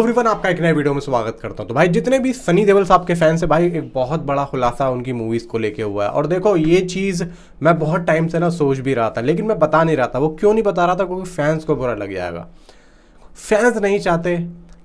Everyone, आपका एक नए वीडियो में स्वागत करता हूं। तो भाई जितने भी सनी देओल साहब के फैंस है भाई, एक बहुत बड़ा खुलासा उनकी मूवीज को लेके हुआ है। और देखो, ये चीज़ मैं बहुत टाइम से ना सोच भी रहा था, लेकिन मैं बता नहीं रहा था। वो क्यों नहीं बता रहा था? क्योंकि फैंस को बुरा लग जाएगा। फैंस नहीं चाहते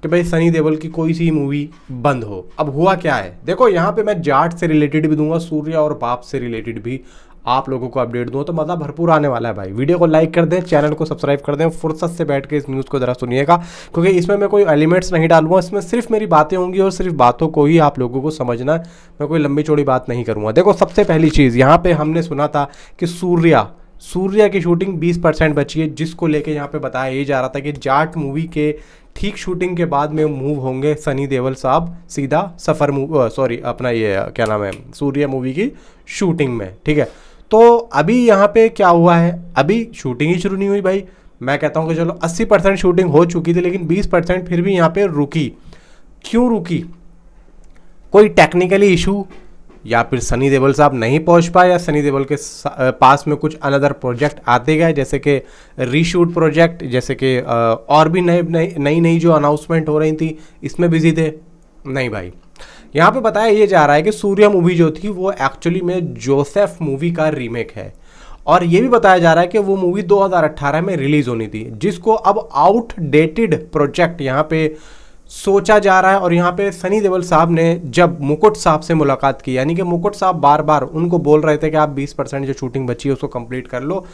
कि भाई सनी देओल की कोई सी मूवी बंद हो। अब हुआ क्या है, देखो यहाँ पे मैं जाट से रिलेटेड भी दूंगा, सूर्या और बाप से रिलेटेड भी आप लोगों को अपडेट दूँ, तो मज़ा भरपूर आने वाला है भाई। वीडियो को लाइक कर दें, चैनल को सब्सक्राइब कर दें, फुर्सत से बैठ के इस न्यूज़ को ज़रा सुनिएगा, क्योंकि इसमें मैं कोई एलिमेंट्स नहीं डालूंगा। इसमें सिर्फ मेरी बातें होंगी और सिर्फ बातों को ही आप लोगों को समझना है। मैं कोई लंबी चौड़ी बात नहीं करूँगा। देखो, सबसे पहली चीज़ यहाँ पे हमने सुना था कि सूर्या की शूटिंग 20% बची है, जिसको लेके यहाँ पे बताया ये जा रहा था कि जाट मूवी के ठीक शूटिंग के बाद में मूव होंगे सनी देओल साहब सीधा अपना ये क्या नाम है, सूर्या मूवी की शूटिंग में। ठीक है, तो अभी यहाँ पे क्या हुआ है, अभी शूटिंग ही शुरू नहीं हुई भाई। मैं कहता हूँ कि चलो 80% शूटिंग हो चुकी थी, लेकिन 20% फिर भी यहाँ पे रुकी। क्यों रुकी? कोई टेक्निकली इशू, या फिर सनी देओल साहब नहीं पहुंच पाए, या सनी देओल के पास में कुछ अनदर प्रोजेक्ट आते गए, जैसे कि रीशूट प्रोजेक्ट, जैसे कि और भी नई जो अनाउंसमेंट हो रही थी, इसमें बिजी थे? नहीं भाई, यहाँ पे बताया ये जा रहा है कि सूर्या मूवी जो थी वो एक्चुअली में जोसेफ मूवी का रीमेक है। और ये भी बताया जा रहा है कि वो मूवी 2018 में रिलीज होनी थी, जिसको अब आउटडेटेड प्रोजेक्ट यहाँ पे सोचा जा रहा है। और यहाँ पे सनी देओल साहब ने जब मुकुट साहब से मुलाकात की, यानी कि मुकुट साहब बार बार उनको बोल रहे थे कि आप 20% जो शूटिंग बची है उसको कंप्लीट कर लो।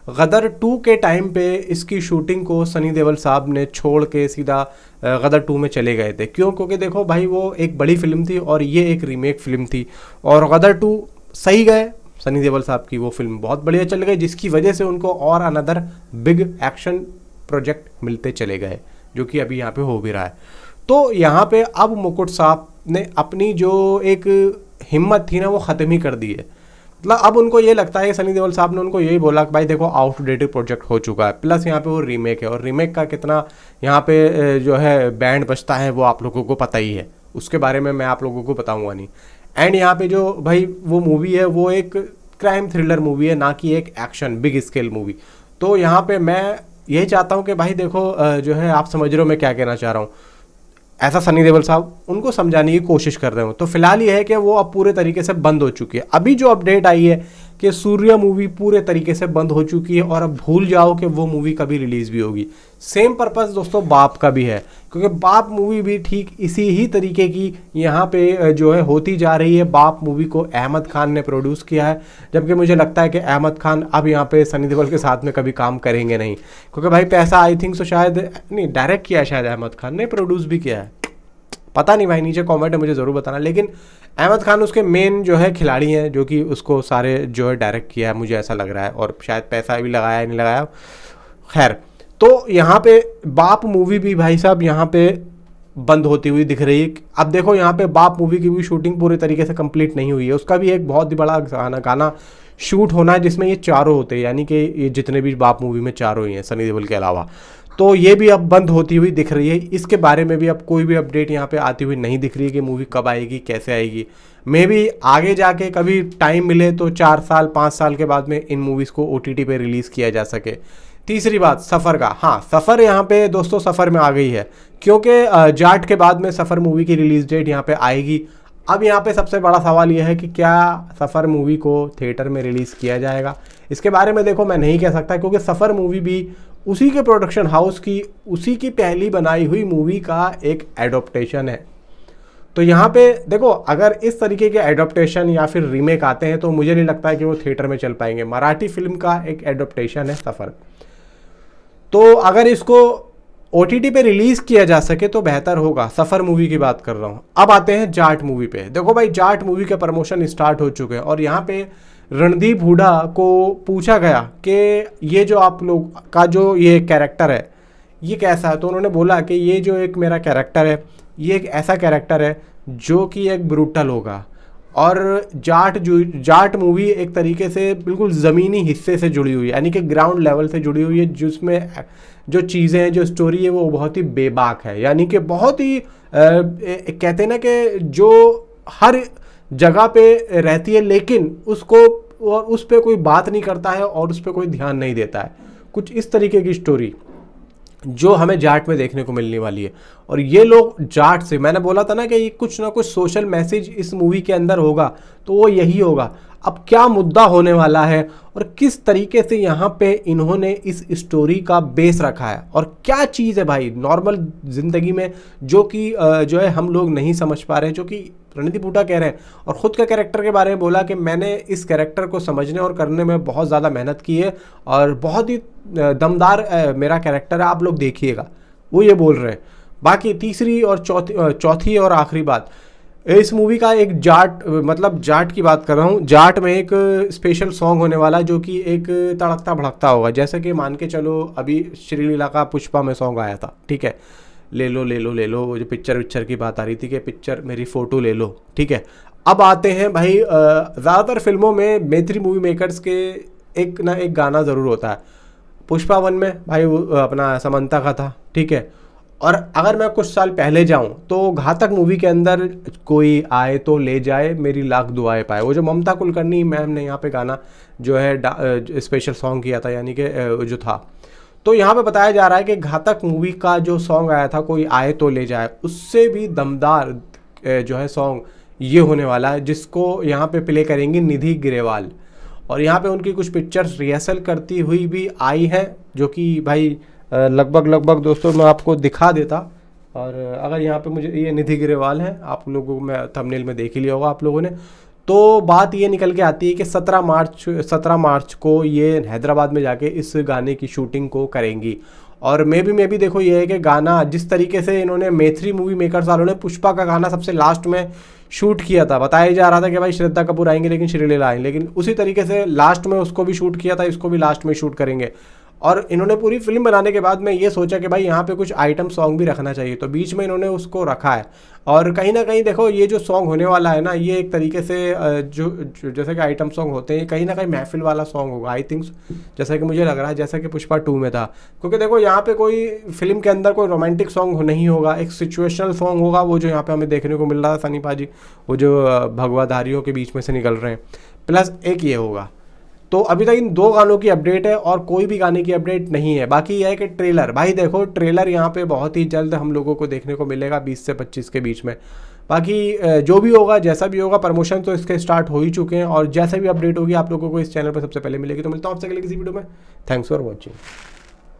गदर 2 के टाइम पे इसकी शूटिंग को सनी देओल साहब ने छोड़ के सीधा गदर 2 में चले गए थे। क्यों? क्योंकि देखो भाई, वो एक बड़ी फिल्म थी और ये एक रीमेक फिल्म थी, और गदर 2 सही गए। सनी देओल साहब की वो फिल्म बहुत बढ़िया चल गई, जिसकी वजह से उनको और अनदर बिग एक्शन प्रोजेक्ट मिलते चले गए, जो कि अभी यहाँ पे हो भी रहा है। तो यहाँ पे अब मुकुट साहब ने अपनी जो एक हिम्मत थी ना, वो ख़त्म ही कर दी है। मतलब अब उनको ये लगता है, सनी देओल साहब ने उनको यही बोला कि भाई देखो, आउटडेटेड प्रोजेक्ट हो चुका है, प्लस यहाँ पे वो रीमेक है, और रीमेक का कितना यहाँ पे जो है बैंड बजता है वो आप लोगों को पता ही है। उसके बारे में मैं आप लोगों को बताऊँगा नहीं। एंड यहाँ पे जो भाई वो मूवी है, वो एक क्राइम थ्रिलर मूवी है, ना कि एक एक्शन बिग स्केल मूवी। तो यहाँ पे मैं यही चाहता हूँ कि भाई देखो, जो है आप समझ रहे हो मैं क्या कहना चाह रहा हूँ। ऐसा सनी देओल साहब उनको समझाने की कोशिश कर रहे हो। तो फिलहाल ये है कि वो अब पूरे तरीके से बंद हो चुकी है। अभी जो अपडेट आई है कि सूर्या मूवी पूरे तरीके से बंद हो चुकी है, और अब भूल जाओ कि वो मूवी कभी रिलीज भी होगी। सेम पर्पस दोस्तों बाप का भी है, क्योंकि बाप मूवी भी ठीक इसी ही तरीके की यहाँ पे जो है होती जा रही है। बाप मूवी को अहमद खान ने प्रोड्यूस किया है, जबकि मुझे लगता है कि अहमद खान अब यहाँ पे सनी देओल के साथ में कभी काम करेंगे नहीं, क्योंकि भाई पैसा आई थिंक तो शायद नहीं, डायरेक्ट किया है शायद अहमद खान ने, प्रोड्यूस भी किया है, पता नहीं भाई, नीचे कमेंट में मुझे ज़रूर बताना। लेकिन अहमद खान उसके मेन जो है खिलाड़ी हैं, जो कि उसको सारे जो है डायरेक्ट किया है, मुझे ऐसा लग रहा है, और शायद पैसा भी लगाया नहीं लगाया, खैर। तो यहाँ पे बाप मूवी भी भाई साहब यहाँ पे बंद होती हुई दिख रही है। अब देखो, यहाँ पे बाप मूवी की भी शूटिंग पूरी तरीके से कंप्लीट नहीं हुई है। उसका भी एक बहुत ही बड़ा गाना शूट होना है, जिसमें ये चारों होते हैं, यानी कि ये जितने भी बाप मूवी में चारों ही हैं सनी देओल के अलावा। तो ये भी अब बंद होती हुई दिख रही है। इसके बारे में भी अब कोई भी अपडेट यहाँ पे आती हुई नहीं दिख रही है कि मूवी कब आएगी, कैसे आएगी। मे भी आगे जाके कभी टाइम मिले तो 4 साल 5 साल के बाद में इन मूवीज़ को OTT पे रिलीज़ किया जा सके। तीसरी बात सफ़र का, हाँ सफ़र यहाँ पे दोस्तों सफ़र में आ गई है, क्योंकि जाट के बाद में सफ़र मूवी की रिलीज़ डेट यहाँ पे आएगी। अब यहाँ पे सबसे बड़ा सवाल यह है कि क्या सफ़र मूवी को थिएटर में रिलीज़ किया जाएगा। इसके बारे में देखो मैं नहीं कह सकता, क्योंकि सफ़र मूवी भी उसी के प्रोडक्शन हाउस की, उसी की पहली बनाई हुई मूवी का एक एडोप्टेशन है। तो यहाँ पे देखो, अगर इस तरीके के एडोप्टेशन या फिर रीमेक आते हैं तो मुझे नहीं लगता है कि वो थिएटर में चल पाएंगे। मराठी फिल्म का एक एडोप्टेशन है सफ़र, तो अगर इसको OTT पे रिलीज़ किया जा सके तो बेहतर होगा। सफ़र मूवी की बात कर रहा हूँ। अब आते हैं जाट मूवी पे। देखो भाई, जाट मूवी के प्रमोशन स्टार्ट हो चुके हैं, और यहाँ पे रणदीप हुडा को पूछा गया कि ये जो आप लोग का जो ये कैरेक्टर है ये कैसा है। तो उन्होंने बोला कि ये जो एक मेरा कैरेक्टर है, ये एक ऐसा कैरेक्टर है जो कि एक ब्रूटल होगा, और जाट मूवी एक तरीके से बिल्कुल ज़मीनी हिस्से से जुड़ी हुई है, यानी कि ग्राउंड लेवल से जुड़ी हुई है, जिसमें जो चीज़ें हैं, जो स्टोरी है वो बहुत ही बेबाक है, यानी कि बहुत ही कहते हैं ना कि जो हर जगह पे रहती है, लेकिन उसको और उस पर कोई बात नहीं करता है और उस पर कोई ध्यान नहीं देता है। कुछ इस तरीके की स्टोरी जो हमें जाट में देखने को मिलने वाली है। और ये लोग जाट से, मैंने बोला था ना कि ये कुछ ना कुछ सोशल मैसेज इस मूवी के अंदर होगा, तो वो यही होगा। अब क्या मुद्दा होने वाला है और किस तरीके से यहाँ पे इन्होंने इस स्टोरी का बेस रखा है और क्या चीज़ है भाई नॉर्मल ज़िंदगी में जो कि जो है हम लोग नहीं समझ पा रहे हैं, जो कि रणदीप हुड्डा कह रहे हैं और ख़ुद का कैरेक्टर के बारे में बोला कि मैंने इस कैरेक्टर को समझने और करने में बहुत ज़्यादा मेहनत की है और बहुत ही दमदार मेरा कैरेक्टर है, आप लोग देखिएगा, वो ये बोल रहे हैं। बाकी तीसरी और चौथी और आखिरी बात, इस मूवी का एक जाट, मतलब जाट की बात कर रहा हूँ, जाट में एक स्पेशल सॉन्ग होने वाला जो कि एक तड़कता भड़कता होगा। जैसे कि मान के चलो अभी श्रीलीला का पुष्पा में सॉन्ग आया था, ठीक है, ले लो ले लो ले लो, वो जो पिक्चर की बात आ रही थी कि पिक्चर मेरी फ़ोटो ले लो, ठीक है। अब आते हैं भाई, ज़्यादातर फिल्मों में मैत्री मूवी मेकर्स के एक ना एक गाना ज़रूर होता है। पुष्पा 1 में भाई अपना समंता का था, ठीक है। और अगर मैं कुछ साल पहले जाऊं तो घातक मूवी के अंदर कोई आए तो ले जाए मेरी लाख दुआएं पाए, वो जो ममता कुलकर्णी मैम ने यहाँ पे गाना जो है स्पेशल सॉन्ग किया था, यानी कि जो था, तो यहाँ पे बताया जा रहा है कि घातक मूवी का जो सॉन्ग आया था कोई आए तो ले जाए, उससे भी दमदार जो है सॉन्ग ये होने वाला है, जिसको यहाँ पे प्ले करेंगी निधि ग्रेवाल। और यहाँ पे उनकी कुछ पिक्चर्स रिहर्सल करती हुई भी आई हैं, जो कि भाई लगभग दोस्तों मैं आपको दिखा देता। और अगर यहाँ पे मुझे ये निधि ग्रेवाल है, आप लोगों को मैं थंबनेल में देख ही लिया होगा आप लोगों ने। तो बात ये निकल के आती है कि 17 मार्च को ये हैदराबाद में जाके इस गाने की शूटिंग को करेंगी। और मे भी देखो ये है कि गाना जिस तरीके से इन्होंने मैत्री मूवी मेकर्स वालों ने पुष्पा का गाना सबसे लास्ट में शूट किया था, बताया जा रहा था कि भाई श्रद्धा कपूर आएंगे लेकिन श्रीलीला आएंगे, लेकिन उसी तरीके से लास्ट में उसको भी शूट किया था, इसको भी लास्ट में शूट करेंगे। और इन्होंने पूरी फिल्म बनाने के बाद में ये सोचा कि भाई यहाँ पे कुछ आइटम सॉन्ग भी रखना चाहिए, तो बीच में इन्होंने उसको रखा है। और कहीं ना कहीं देखो ये जो सॉन्ग होने वाला है ना, ये एक तरीके से जो जैसे कि आइटम सॉन्ग होते हैं, कहीं ना कहीं महफिल वाला सॉन्ग होगा आई थिंक, जैसा कि मुझे लग रहा है, जैसा कि पुष्पा 2 में था। क्योंकि देखो यहाँ पे कोई फिल्म के अंदर कोई रोमांटिक सॉन्ग नहीं होगा, एक सिचुएशनल सॉन्ग होगा, वो जो यहाँ पे हमें देखने को मिल रहा था सनी पाजी वो जो भगवाधारियों के बीच में से निकल रहे हैं, प्लस एक ये होगा। तो अभी तक इन 2 गानों की अपडेट है और कोई भी गाने की अपडेट नहीं है। बाकी यह है कि ट्रेलर, भाई देखो ट्रेलर यहाँ पे बहुत ही जल्द हम लोगों को देखने को मिलेगा 20 से 25 के बीच में। बाकी जो भी होगा जैसा भी होगा, प्रमोशन तो इसके स्टार्ट हो ही चुके हैं और जैसे भी अपडेट होगी आप लोगों को इस चैनल पर सबसे पहले मिलेगी। तो मिलता हूँ आपसे अगले किसी वीडियो में। Thanks for watching.